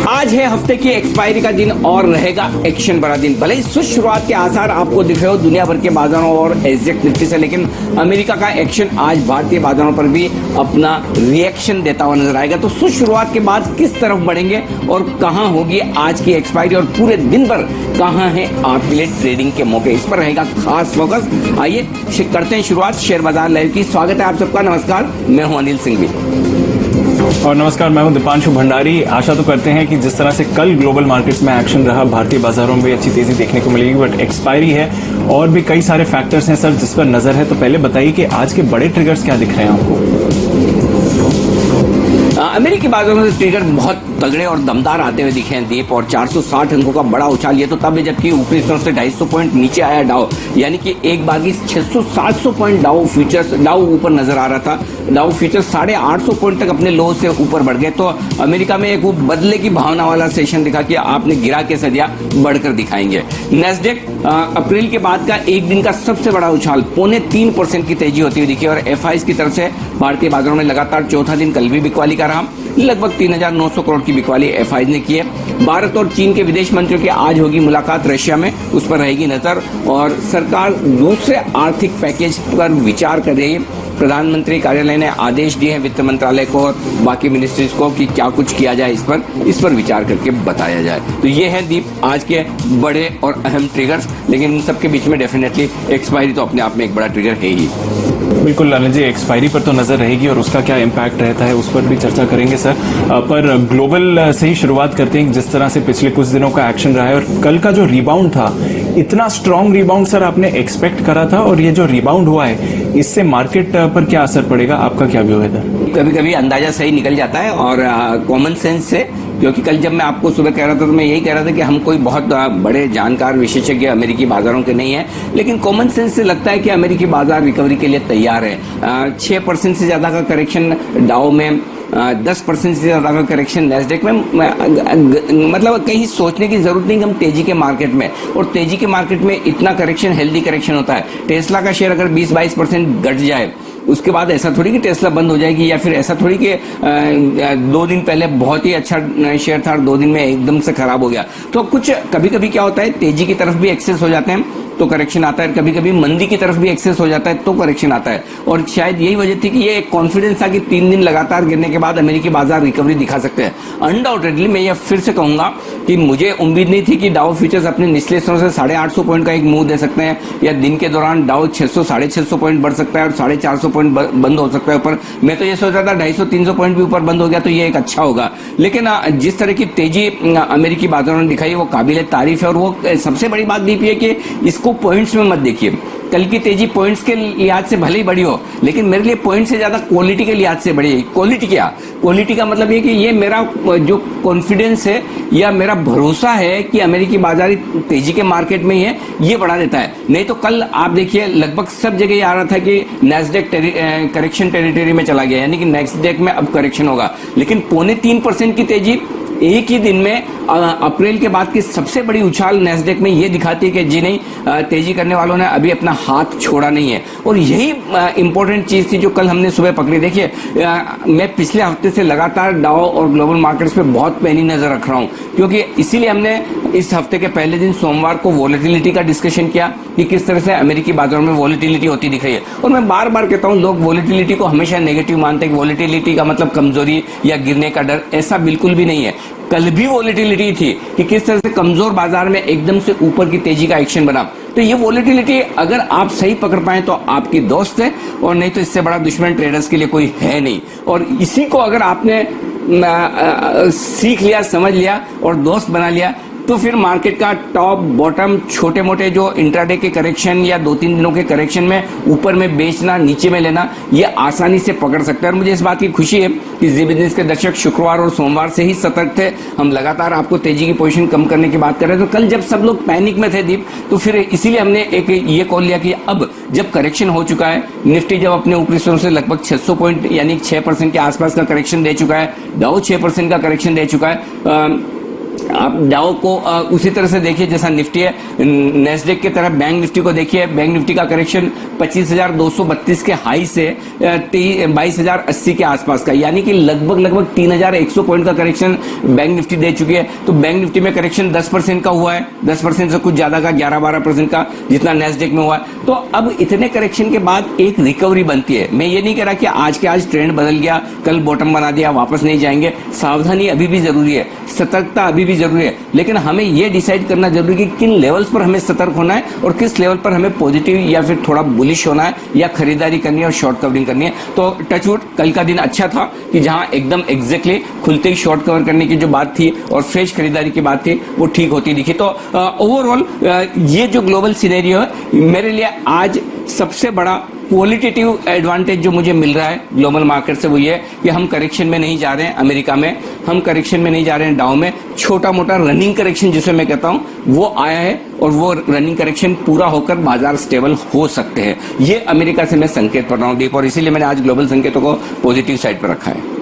आज है हफ्ते की एक्सपायरी का दिन और रहेगा एक्शन भरा दिन। भले ही सुस्त शुरुआत के आसार आपको दिख रहे हो दुनिया भर के बाजारों और एग्जैक्ट निफ्टी से, लेकिन अमेरिका का एक्शन आज भारतीय बाजारों पर भी अपना रिएक्शन देता हुआ नजर आएगा। तो सुस्त शुरुआत के बाद किस तरफ बढ़ेंगे और कहां होगी आज की एक्सपायरी और पूरे दिन भर कहां है आपके लिए ट्रेडिंग के मौके, इस पर रहेगा खास फोकस। आइए करते हैं शुरुआत शेयर बाजार लाइव की। स्वागत है आप सबका। नमस्कार, मैं हूं अनिल सिंघवी और नमस्कार, मैं हूं दीपांशु भंडारी। आशा तो करते हैं कि जिस तरह से कल ग्लोबल मार्केट्स में एक्शन रहा, भारतीय बाजारों में अच्छी तेजी देखने को मिलेगी, बट एक्सपायरी है और भी कई सारे फैक्टर्स हैं सर जिस पर नजर है। तो पहले बताइए कि आज के बड़े ट्रिगर्स क्या दिख रहे हैं आपको? अमेरिकी बाजारों में ट्रिगर बहुत तगड़े और दमदार आते हुए दिखे हैं दीप, और 460 अंकों का बड़ा उछाल। ये तो तब है जबकि ऊपरी स्तर से 250 पॉइंट नीचे आया डाउ, यानी कि एक बार की 600-700 पॉइंट डाउ ऊपर नजर आ रहा था। डाउ फ्यूचर्स 850 पॉइंट तक अपने लो से ऊपर बढ़ गए। तो अमेरिका में एक वो बदले की भावना वाला सेशन दिखा कि आपने गिरा के सदिया बढ़कर दिखाएंगे। नेस्डेक अप्रैल के बाद का एक दिन का सबसे बड़ा उछाल 3.25% की तेजी होती हुई दिखी, और एफआईज की तरफ से भारतीय बाजारों में लगातार चौथा दिन कल भी बिकवाली का रहा। लगभग 3,900 करोड़ की बिकवाली एफआईज ने की है। भारत और चीन के विदेश मंत्रियों की आज होगी मुलाकात रशिया में, उस पर रहेगी नजर। और सरकार दूसरे आर्थिक पैकेज पर विचार कर रही है। प्रधानमंत्री कार्यालय ने आदेश दिए हैं वित्त मंत्रालय को और बाकी मिनिस्ट्रीज को कि क्या कुछ किया जाए, इस पर विचार करके बताया जाए। तो ये है दीप आज के बड़े और अहम ट्रिगर्स, लेकिन इन सबके बीच में डेफिनेटली एक्सपायरी तो अपने आप में एक बड़ा ट्रिगर है ही। बिल्कुल लालन जी, एक्सपायरी पर तो नजर रहेगी और उसका क्या इम्पैक्ट रहता है उस पर भी चर्चा करेंगे सर। पर ग्लोबल से ही शुरुआत करते हैं। जिस तरह से पिछले कुछ दिनों का एक्शन रहा है और कल का जो रिबाउंड था, इतना स्ट्रांग रिबाउंड सर आपने एक्सपेक्ट करा था? और ये जो रिबाउंड हुआ है इससे मार्केट पर क्या असर पड़ेगा, आपका क्या व्यू है? कभी कभी अंदाजा सही निकल जाता है और कॉमन सेंस से, क्योंकि कल जब मैं आपको सुबह कह रहा था तो मैं यही कह रहा था कि हम कोई बहुत बड़े जानकार विशेषज्ञ अमेरिकी बाजारों के नहीं है, लेकिन कॉमन सेंस से लगता है कि अमेरिकी बाजार रिकवरी के लिए तैयार है। 6% से ज्यादा का करेक्शन डाउ में, 10% से ज्यादा का करेक्शन नेस्डेक में, मतलब कहीं सोचने की जरूरत नहीं कि हम तेजी के मार्केट में, और तेजी के मार्केट में इतना करेक्शन हेल्दी करेक्शन होता है। टेस्ला का शेयर अगर 20-22% घट जाए, उसके बाद ऐसा थोड़ी कि टेस्ला बंद हो जाएगी, या फिर ऐसा थोड़ी कि 2 दिन पहले बहुत ही अच्छा शेयर था और 2 दिन में एकदम से खराब हो गया। तो कुछ कभी कभी क्या होता है, तेजी की तरफ भी एक्सेस हो जाते हैं तो करेक्शन आता है, कभी कभी मंदी की तरफ भी एक्सेस हो जाता है तो करेक्शन आता है। और शायद यही वजह थी कि ये एक कॉन्फिडेंस था कि 3 दिन लगातार गिरने के बाद अमेरिकी बाजार रिकवरी दिखा सकते हैं। अनडाउटेडली मैं ये फिर से कहूंगा कि मुझे उम्मीद नहीं थी कि डाउ फ्यूचर्स अपने निचले स्तरों से 850 पॉइंट का एक मूव दे सकते हैं, या दिन के दौरान डाउ 600-650 पॉइंट बढ़ सकता है और 450 पॉइंट बंद हो सकता है ऊपर। मैं तो ये सोच रहा था 250-300 पॉइंट भी ऊपर बंद हो गया तो ये एक अच्छा होगा, लेकिन जिस तरह की तेजी अमेरिकी बाजारों ने दिखाई वो काबिल तारीफ है। और वो सबसे बड़ी बात भी है कि इसको पॉइंट्स में मत देखिए। कल की तेजी पॉइंट्स के लिहाज से भले ही बड़ी हो, लेकिन मेरे लिए पॉइंट से ज्यादा क्वालिटी के लिहाज से बड़ी है। क्वालिटी क्या? क्वालिटी का मतलब ये कि ये मेरा जो कॉन्फिडेंस है या मेरा भरोसा है कि अमेरिकी बाजार तेजी के मार्केट में ही है, ये बढ़ा देता है। नहीं तो कल आप देखिए लगभग सब जगह ये आ रहा था कि नेस्डेक करेक्शन टेरिटरी में चला गया, यानी कि नेस्डेक में अब करेक्शन होगा, लेकिन 3.25% की तेजी एक ही दिन में अप्रैल के बाद की सबसे बड़ी उछाल नेस्डेक में ये दिखाती है कि जी नहीं, तेजी करने वालों ने अभी अपना हाथ छोड़ा नहीं है। और यही इंपॉर्टेंट चीज थी जो कल हमने सुबह पकड़ी। देखिए मैं पिछले हफ्ते से लगातार डाउ और ग्लोबल मार्केट्स पे बहुत पैनी नजर रख रहा हूं, क्योंकि इसीलिए हमने इस हफ्ते के पहले दिन सोमवार को वॉलेटिलिटी का डिस्कशन किया कि किस तरह से अमेरिकी बाजारों में वॉलेटिलिटी होती दिख रही है। और मैं बार बार कहता हूं, लोग वॉलेटिलिटी को हमेशा नेगेटिव मानते हैं कि वॉलेटिलिटी का मतलब कमजोरी या गिरने का डर। ऐसा बिल्कुल भी नहीं है। कल भी वॉलेटिलिटी थी कि किस तरह से कमजोर बाजार में एकदम से ऊपर की तेजी का एक्शन बना। तो ये वॉलेटिलिटी अगर आप सही पकड़ पाए तो आपकी दोस्त है, और नहीं तो इससे बड़ा दुश्मन ट्रेडर्स के लिए कोई है नहीं। और इसी को अगर आपने सीख लिया, समझ लिया और दोस्त बना लिया, तो फिर मार्केट का टॉप बॉटम छोटे मोटे जो इंट्राडे के करेक्शन या 2-3 दिनों के करेक्शन में ऊपर में बेचना, नीचे में लेना, ये आसानी से पकड़ सकते हैं। और मुझे इस बात की खुशी है कि जी बिजनेस के दर्शक शुक्रवार और सोमवार से ही सतर्क थे। हम लगातार आपको तेजी की पोजीशन कम करने की बात कर रहे थे। तो कल जब सब लोग पैनिक में थे दीप, तो फिर इसीलिए हमने एक ये कॉल लिया कि अब जब करेक्शन हो चुका है, निफ्टी जब अपने ऊपरी स्तरों से लगभग 600 पॉइंट यानी 6% के आसपास का करेक्शन दे चुका है, डाउ 6% का करेक्शन दे चुका है, आप डाउ को उसी तरह से देखिए जैसा निफ्टी है, नेस्डेक की तरह बैंक निफ्टी को देखिए। बैंक निफ्टी का करेक्शन 25,232 के हाई से 22,080 के आसपास का, यानी कि लगभग 3,100 पॉइंट का करेक्शन बैंक निफ्टी दे चुकी है। तो बैंक निफ्टी में करेक्शन 10% का हुआ है, 10% से कुछ ज्यादा का, 11-12% का जितना नेस्डेक में हुआ है। तो अब इतने करेक्शन के बाद एक रिकवरी बनती है। मैं ये नहीं कह रहा कि आज के आज ट्रेंड बदल गया, कल बॉटम बना दिया, वापस नहीं जाएंगे। सावधानी अभी भी जरूरी है, सतर्कता अभी भी जरूरी है, लेकिन हमें यह डिसाइड करना जरूरी है कि किन लेवल्स पर हमें सतर्क होना है और किस लेवल पर हमें पॉजिटिव या फिर थोड़ा बुलिश होना है या खरीदारी करनी है और शॉर्ट कवरिंग करनी है। तो टचवुड कल का दिन अच्छा था कि जहां एकदम एग्जैक्टली खुलते ही शॉर्ट कवर करने की जो बात थी और फ्रेश खरीदारी की बात थी वो ठीक होती दिखी। तो ओवरऑल ये जो ग्लोबल सिनेरियो है मेरे लिए आज सबसे बड़ा क्वालिटेटिव एडवांटेज जो मुझे मिल रहा है ग्लोबल मार्केट से वो ये कि हम करेक्शन में नहीं जा रहे हैं। अमेरिका में हम करेक्शन में नहीं जा रहे हैं, डाउ में छोटा मोटा रनिंग करेक्शन जिसे मैं कहता हूं वो आया है और वो रनिंग करेक्शन पूरा होकर बाजार स्टेबल हो सकते हैं। ये अमेरिका से मैं संकेत पढ़ रहा हूं डीप, और इसीलिए मैंने आज ग्लोबल संकेतों को पॉजिटिव साइड पर रखा है।